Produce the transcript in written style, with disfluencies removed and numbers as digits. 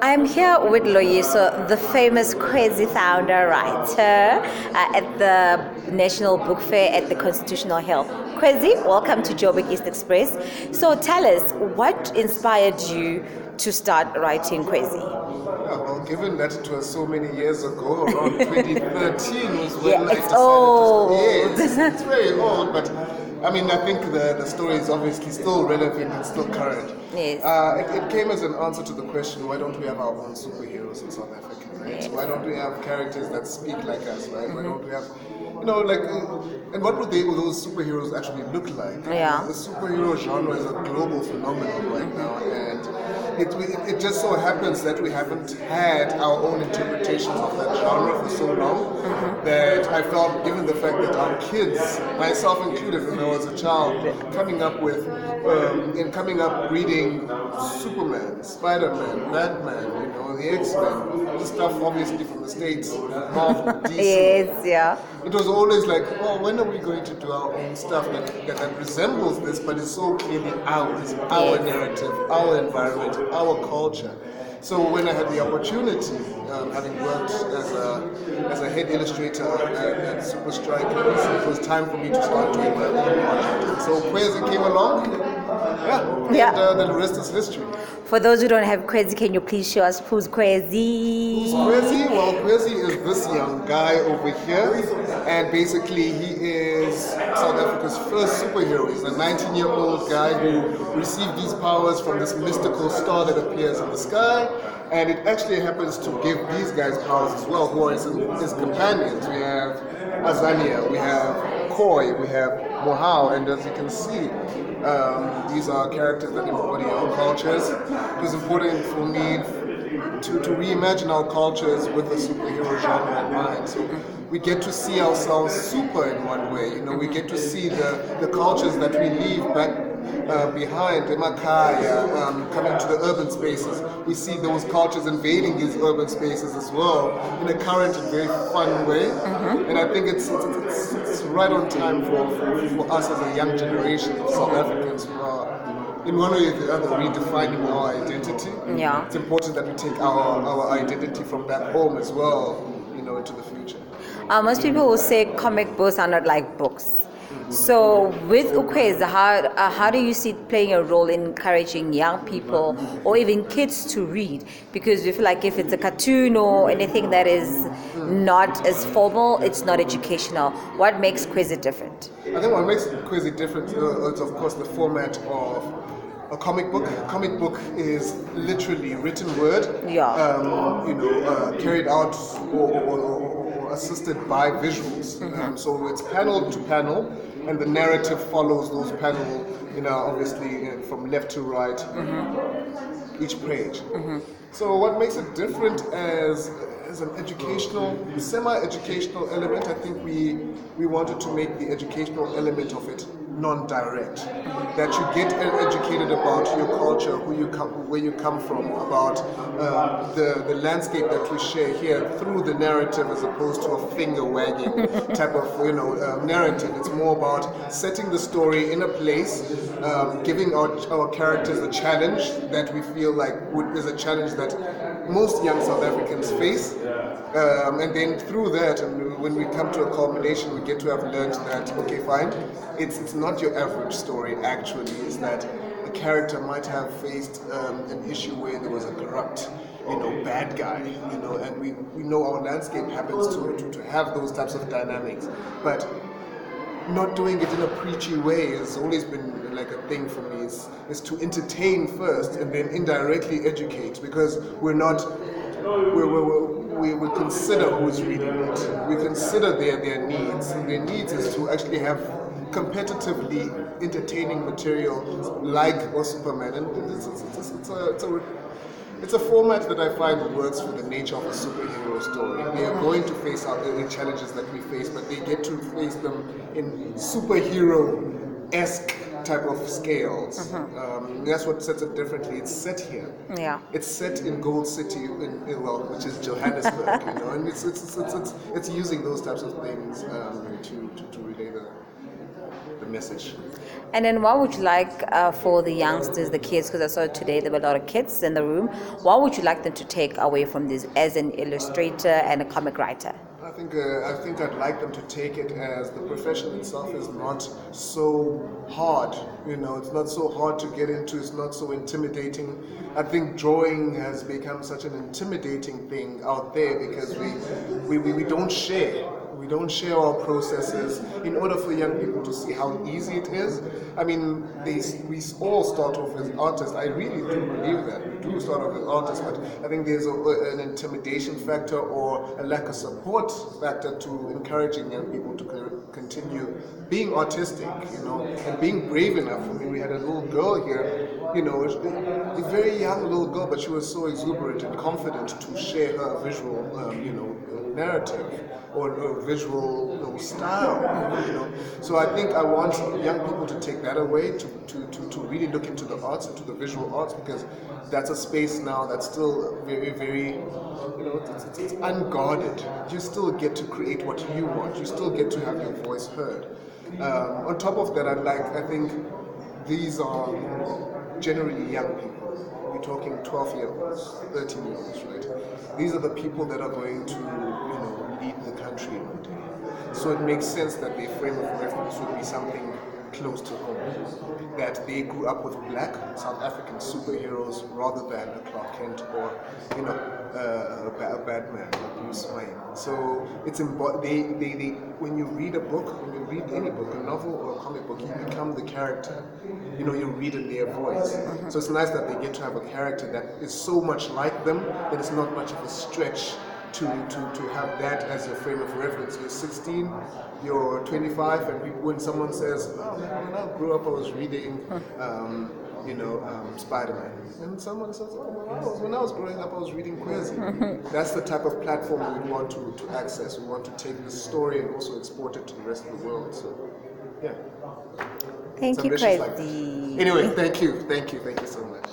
I'm here with Loyiso, the famous Kwezi founder writer at the National Book Fair at the Constitutional Hill. Kwezi, welcome to Joburg East Express. So tell us, what inspired you to start writing Kwezi? Yeah, well, given that it was so many years ago, around 2013 was when Yeah, I it's decided old. to. Yeah, it's very old, but I mean, I think the story is obviously still relevant and still current. Yes. It came as an answer to the question, why don't we have our own superheroes in South Africa, right? Yes. Why don't we have characters that speak like us, right? Why don't we have, and what would those superheroes actually look like? Yeah. The superhero genre is a global phenomenon right now, and it just so happens that we haven't had our own interpretations of that genre for so long that I felt, given the fact that our kids, myself included when I was a child, coming up reading Superman, Spider-Man, Batman, the X-Men, the stuff obviously from the States, Marvel, DC. Yes, yeah. It was always like, oh, when are we going to do our own stuff that resembles this, but is so clearly ours, our narrative, our environment, our culture. So when I had the opportunity, having worked as a head illustrator at Super Strikers, it was time for me to start doing my own project. So Kwezi came along, and the rest is history. For those who don't have Kwezi, can you please show us who's Kwezi? Who's Kwezi? Well, Kwezi is this young guy over here, and basically he is South Africa's first superhero. He's a 19-year-old guy who received these powers from this mystical star that appears in the sky, and it actually happens to give these guys powers as well, who are his companions. We have Azania, we have Koi, we have Mohau, and as you can see, these are characters that embody our cultures. It was important for me to reimagine our cultures with the superhero genre in mind. So we get to see ourselves super in one way. We get to see the cultures that we leave back behind in Makaya, coming to the urban spaces. We see those cultures invading these urban spaces as well in a current and very fun way. And I think it's right on time for us as a young generation of South Africans who are, in one way or the other, redefining our identity. Yeah. It's important that we take our identity from back home as well, into the future. Most people will say comic books are not like books. So with Kwezi, how do you see it playing a role in encouraging young people or even kids to read? Because we feel like if it's a cartoon or anything that is not as formal, it's not educational. What makes Kwezi different? I think what makes Kwezi different is, of course, the format of a comic book. A comic book is literally written word, carried out or assisted by visuals. So it's panel to panel, and the narrative follows those panels, obviously from left to right, each page. So what makes it different as an educational, semi-educational element, I think we wanted to make the educational element of it non-direct. That you get educated about your culture, where you come from, about the landscape that we share here through the narrative, as opposed to a finger-wagging type of narrative. It's more about setting the story in a place, giving our characters a challenge that we feel like is a challenge that most young South Africans face. And then through that, and when we come to a culmination, we get to have learned that, okay, fine, it's not your average story actually. Is that a character might have faced an issue where there was a corrupt, bad guy, and we know our landscape happens to have those types of dynamics, but not doing it in a preachy way has always been like a thing for me. Is to entertain first and then indirectly educate, because we consider who's reading it. We consider their needs. And their needs is to actually have competitively entertaining material like Superman, and it's a format that I find works for the nature of a superhero story. They are going to face out the challenges that we face, but they get to face them in superhero-esque type of scales. That's what sets it differently. It's set here. Yeah. It's set in Gold City, which is Johannesburg, and it's using those types of things to relay the message. And then what would you like for the youngsters, the kids, because I saw today there were a lot of kids in the room, what would you like them to take away from this as an illustrator and a comic writer? I think I'd like them to take it as the profession itself is not so hard. It's not so hard to get into. It's not so intimidating. I think drawing has become such an intimidating thing out there because we don't share. We don't share our processes in order for young people to see how easy it is. I mean, we all start off as artists. I really do believe that. We do start off as artists, but I think there's an intimidation factor or a lack of support factor to encouraging young people to continue being artistic, and being brave enough. I mean, we had a little girl here, a very young little girl, but she was so exuberant and confident to share her visual, narrative or visual style. So I think I want young people to take that away, to really look into the arts, into the visual arts, because that's a space now that's still very, very, it's unguarded. You still get to create what you want. You still get to have your voice heard. On top of that, I think these are generally young people. We're talking 12-year-olds, 13-year-olds, right? These are the people that are going to, lead the country one day. So it makes sense that their frame of reference would be something close to home. That they grew up with black South African superheroes rather than a Clark Kent or, a Batman, or Bruce Wayne. So it's when you read a book, when you read any book, a novel or a comic book, you become the character. You read in their voice. So it's nice that they get to have a character that is so much like them that it's not much of a stretch to have that as your frame of reference. You're 16, you're 25, and when someone says, when I grew up I was reading Spider-Man, and someone says, when I was growing up I was reading Kwezi. That's the type of platform we want to access. We want to take the story and also export it to the rest of the world. So yeah. Thank you, Kwezi. Anyway, thank you so much.